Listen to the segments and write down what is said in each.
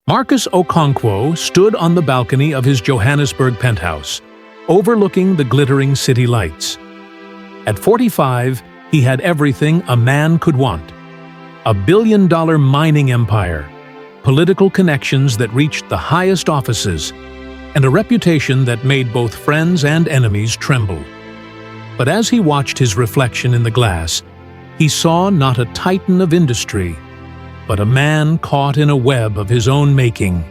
Marcus Okonkwo stood on the balcony of his Johannesburg penthouse, overlooking the glittering city lights. At 45, he had everything a man could want: a billion-dollar mining empire, political connections that reached the highest offices, and a reputation that made both friends and enemies tremble. But as he watched his reflection in the glass, he saw not a titan of industry, but a man caught in a web of his own making.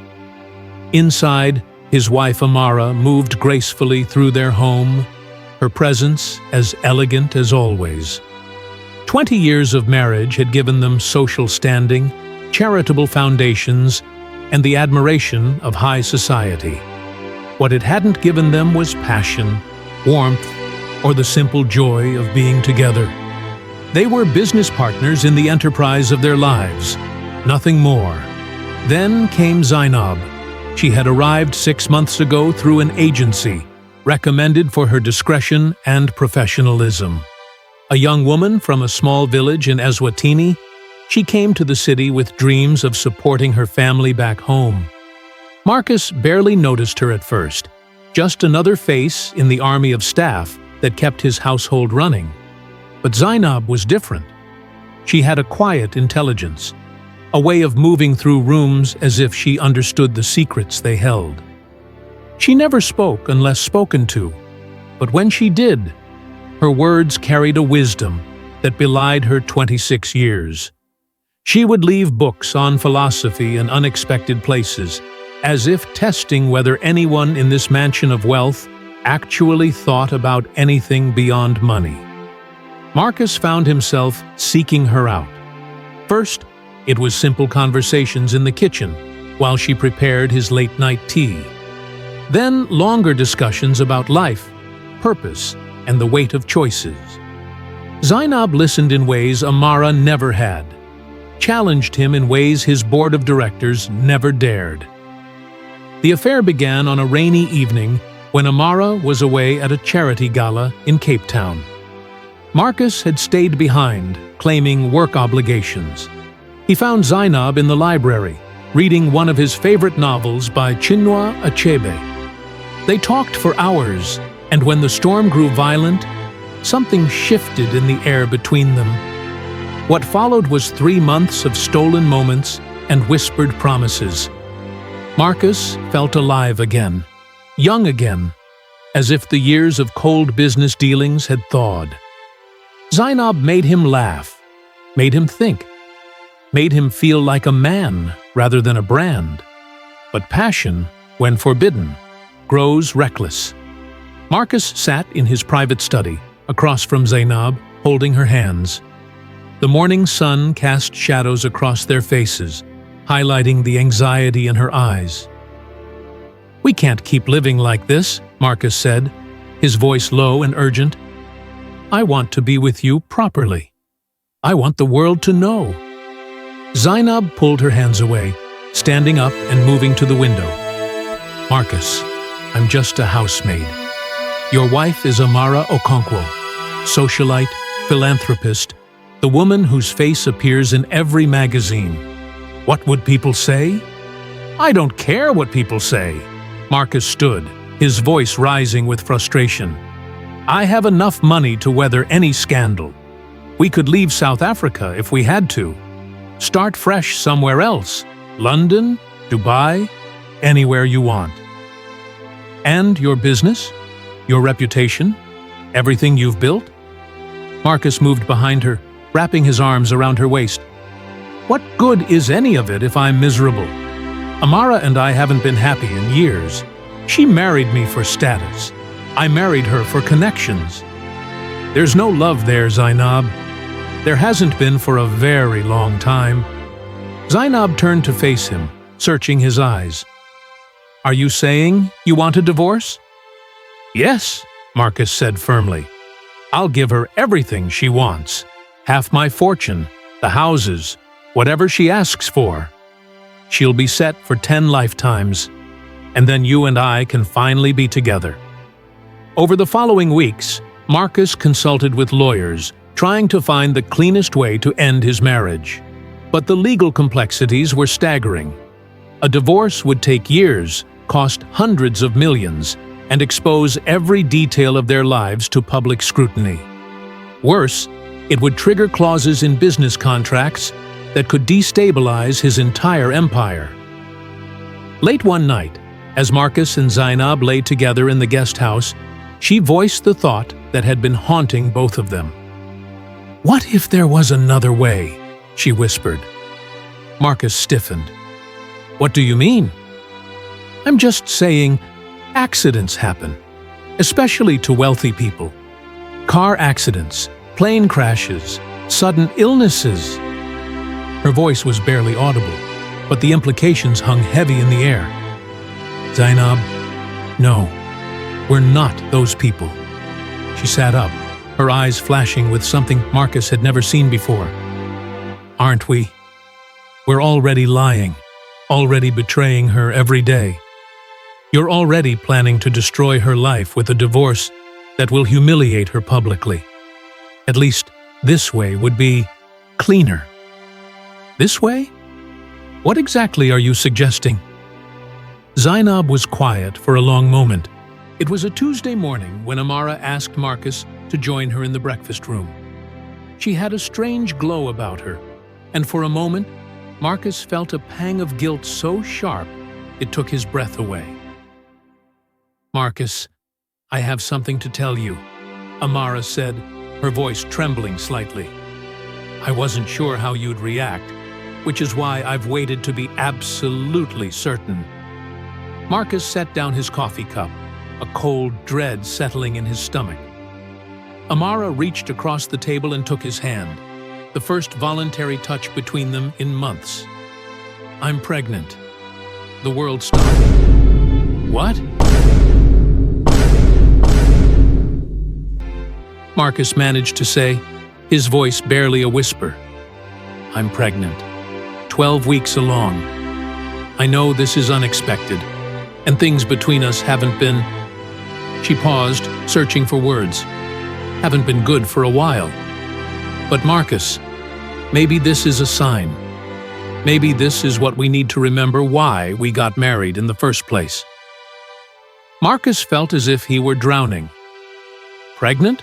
Inside, his wife Amara moved gracefully through their home, her presence as elegant as always. 20 years of marriage had given them social standing, charitable foundations, and the admiration of high society. What it hadn't given them was passion, warmth, or the simple joy of being together. They were business partners in the enterprise of their lives, nothing more. Then came Zainab. She had arrived 6 months ago through an agency, recommended for her discretion and professionalism. A young woman from a small village in Eswatini, she came to the city with dreams of supporting her family back home. Marcus barely noticed her at first, just another face in the army of staff that kept his household running. But Zainab was different. She had a quiet intelligence, a way of moving through rooms as if she understood the secrets they held. She never spoke unless spoken to, but when she did, her words carried a wisdom that belied her 26 years. She would leave books on philosophy in unexpected places, as if testing whether anyone in this mansion of wealth actually thought about anything beyond money. Marcus found himself seeking her out. First, it was simple conversations in the kitchen while she prepared his late-night tea. Then longer discussions about life, purpose, and the weight of choices. Zainab listened in ways Amara never had, challenged him in ways his board of directors never dared. The affair began on a rainy evening when Amara was away at a charity gala in Cape Town. Marcus had stayed behind, claiming work obligations. He found Zainab in the library, reading one of his favorite novels by Chinua Achebe. They talked for hours, and when the storm grew violent, something shifted in the air between them. What followed was 3 months of stolen moments and whispered promises. Marcus felt alive again, young again, as if the years of cold business dealings had thawed. Zainab made him laugh, made him think, made him feel like a man rather than a brand. But passion, when forbidden, grows reckless. Marcus sat in his private study, across from Zainab, holding her hands. The morning sun cast shadows across their faces, highlighting the anxiety in her eyes. "We can't keep living like this," Marcus said, his voice low and urgent. "I want to be with you properly. I want the world to know." Zainab pulled her hands away, standing up and moving to the window. "Marcus, I'm just a housemaid. Your wife is Amara Okonkwo, socialite, philanthropist, the woman whose face appears in every magazine. What would people say?" "I don't care what people say." Marcus stood, his voice rising with frustration. "I have enough money to weather any scandal. We could leave South Africa if we had to. Start fresh somewhere else. London, Dubai, anywhere you want." "And your business? Your reputation? Everything you've built?" Marcus moved behind her, wrapping his arms around her waist. "What good is any of it if I'm miserable? Amara and I haven't been happy in years. She married me for status. I married her for connections. There's no love there, Zainab. There hasn't been for a very long time." Zainab turned to face him, searching his eyes. "Are you saying you want a divorce?" "Yes," Marcus said firmly. "I'll give her everything she wants. Half my fortune, the houses, whatever she asks for. She'll be set for 10 lifetimes, and then you and I can finally be together." Over the following weeks, Marcus consulted with lawyers, trying to find the cleanest way to end his marriage. But the legal complexities were staggering. A divorce would take years, cost hundreds of millions, and expose every detail of their lives to public scrutiny. Worse, it would trigger clauses in business contracts that could destabilize his entire empire. Late one night, as Marcus and Zainab lay together in the guest house, she voiced the thought that had been haunting both of them. "What if there was another way?" she whispered. Marcus stiffened. "What do you mean?" "I'm just saying, accidents happen, especially to wealthy people. Car accidents, plane crashes, sudden illnesses." Her voice was barely audible, but the implications hung heavy in the air. "Zainab, no, we're not those people." She sat up, her eyes flashing with something Marcus had never seen before. "Aren't we? We're already lying, already betraying her every day. You're already planning to destroy her life with a divorce that will humiliate her publicly. At least this way would be cleaner." "This way? What exactly are you suggesting?" Zainab was quiet for a long moment. It was a Tuesday morning when Amara asked Marcus to join her in the breakfast room. She had a strange glow about her, and for a moment, Marcus felt a pang of guilt so sharp it took his breath away. "Marcus, I have something to tell you," Amara said, her voice trembling slightly. "I wasn't sure how you'd react, which is why I've waited to be absolutely certain." Marcus set down his coffee cup, a cold dread settling in his stomach. Amara reached across the table and took his hand, the first voluntary touch between them in months. "I'm pregnant." The world stopped. "What?" Marcus managed to say, his voice barely a whisper. "I'm pregnant. 12 weeks along. I know this is unexpected, and things between us haven't been—" She paused, searching for words. "Haven't been good for a while. But Marcus, maybe this is a sign. Maybe this is what we need to remember why we got married in the first place." Marcus felt as if he were drowning. Pregnant?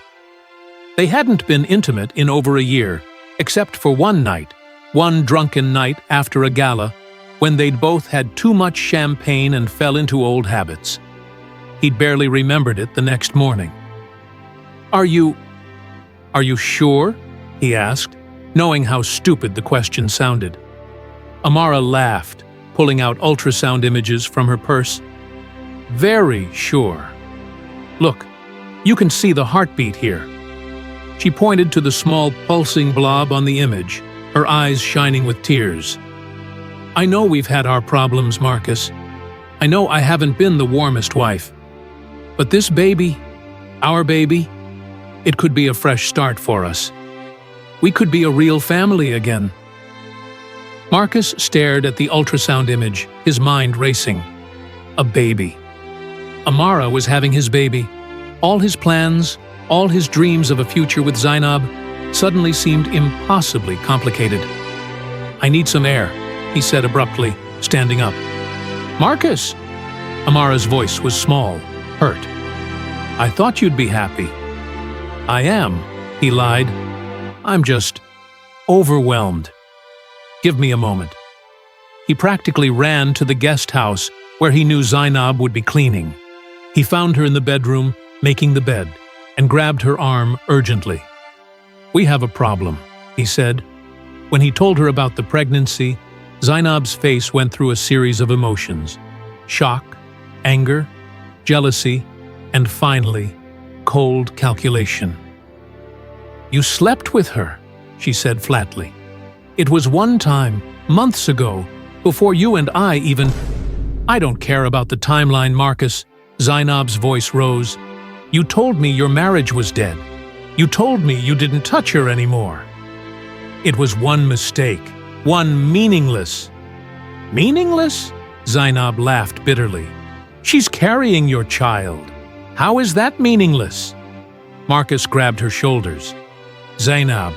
They hadn't been intimate in over a year, except for one night, one drunken night after a gala, when they'd both had too much champagne and fell into old habits. He'd barely remembered it the next morning. Are you sure?" he asked, knowing how stupid the question sounded. Amara laughed, pulling out ultrasound images from her purse. "Very sure. Look, you can see the heartbeat here." She pointed to the small pulsing blob on the image, her eyes shining with tears. "I know we've had our problems, Marcus. I know I haven't been the warmest wife. But this baby, our baby, it could be a fresh start for us. We could be a real family again." Marcus stared at the ultrasound image, his mind racing. A baby. Amara was having his baby. All his plans, all his dreams of a future with Zainab suddenly seemed impossibly complicated. "I need some air," he said abruptly, standing up. "Marcus!" Amara's voice was small, hurt. "I thought you'd be happy." "I am," he lied. "I'm just overwhelmed. Give me a moment." He practically ran to the guest house where he knew Zainab would be cleaning. He found her in the bedroom, making the bed, and grabbed her arm urgently. "We have a problem," he said. When he told her about the pregnancy, Zainab's face went through a series of emotions: shock, anger, jealousy, and finally, cold calculation. "You slept with her," she said flatly. "It was one time, months ago, before you and I even—" "I don't care about the timeline, Marcus," Zainab's voice rose. "You told me your marriage was dead. You told me you didn't touch her anymore. It was one mistake, one meaningless—" "Meaningless?" Zainab laughed bitterly. "She's carrying your child. How is that meaningless?" Marcus grabbed her shoulders. "Zainab,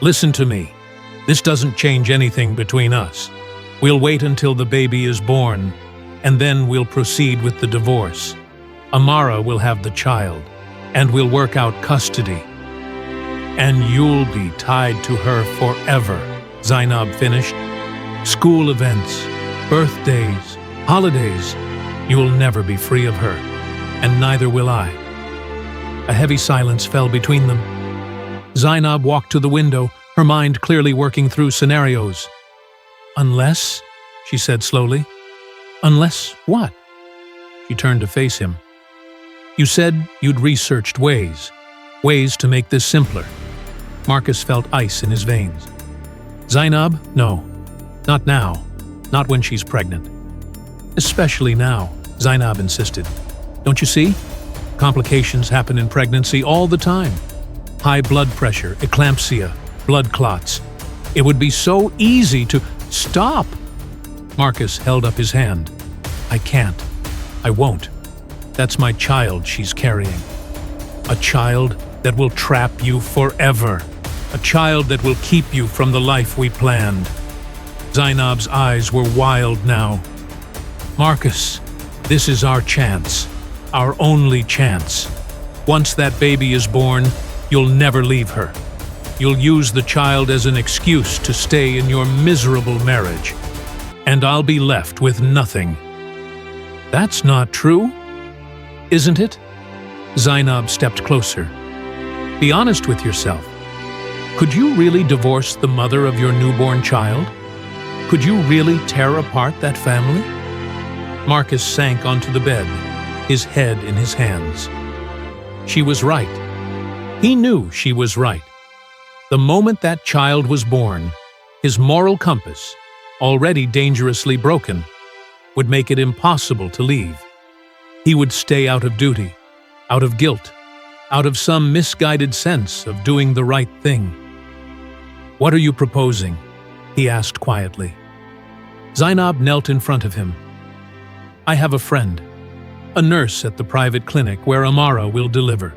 listen to me. This doesn't change anything between us. We'll wait until the baby is born, and then we'll proceed with the divorce. Amara will have the child, and we'll work out custody. And you'll be tied to her forever, Zainab finished. School events, birthdays, holidays, you'll never be free of her, and neither will I. A heavy silence fell between them. Zainab walked to the window, her mind clearly working through scenarios. Unless, she said slowly. Unless what? She turned to face him. You said you'd researched ways to make this simpler. Marcus felt ice in his veins. Zainab, no, not now, not when she's pregnant. Especially now, Zainab insisted. Don't you see? Complications happen in pregnancy all the time. High blood pressure, eclampsia, blood clots. It would be so easy to stop. Marcus held up his hand. I can't. I won't. That's my child she's carrying. A child that will trap you forever. A child that will keep you from the life we planned. Zainab's eyes were wild now. Marcus, this is our chance. Our only chance. Once that baby is born, you'll never leave her. You'll use the child as an excuse to stay in your miserable marriage. And I'll be left with nothing. That's not true, isn't it? Zainab stepped closer. Be honest with yourself. Could you really divorce the mother of your newborn child? Could you really tear apart that family? Marcus sank onto the bed, his head in his hands. She was right. He knew she was right. The moment that child was born, his moral compass, already dangerously broken, would make it impossible to leave. He would stay out of duty, out of guilt, out of some misguided sense of doing the right thing. What are you proposing? He asked quietly. Zainab knelt in front of him. I have a friend, a nurse at the private clinic where Amara will deliver.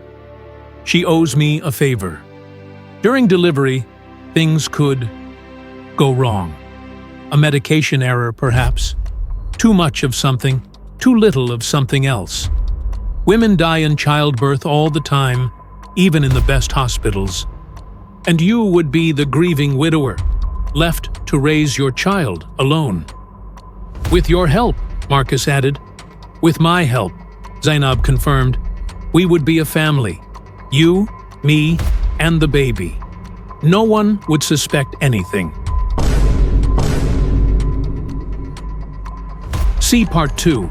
She owes me a favor. During delivery, things could go wrong. A medication error, perhaps. Too much of something, too little of something else. Women die in childbirth all the time, even in the best hospitals. And you would be the grieving widower, left to raise your child alone. With your help, Marcus added. With my help, Zainab confirmed. We would be a family. You, me, and the baby. No one would suspect anything. See Part 2.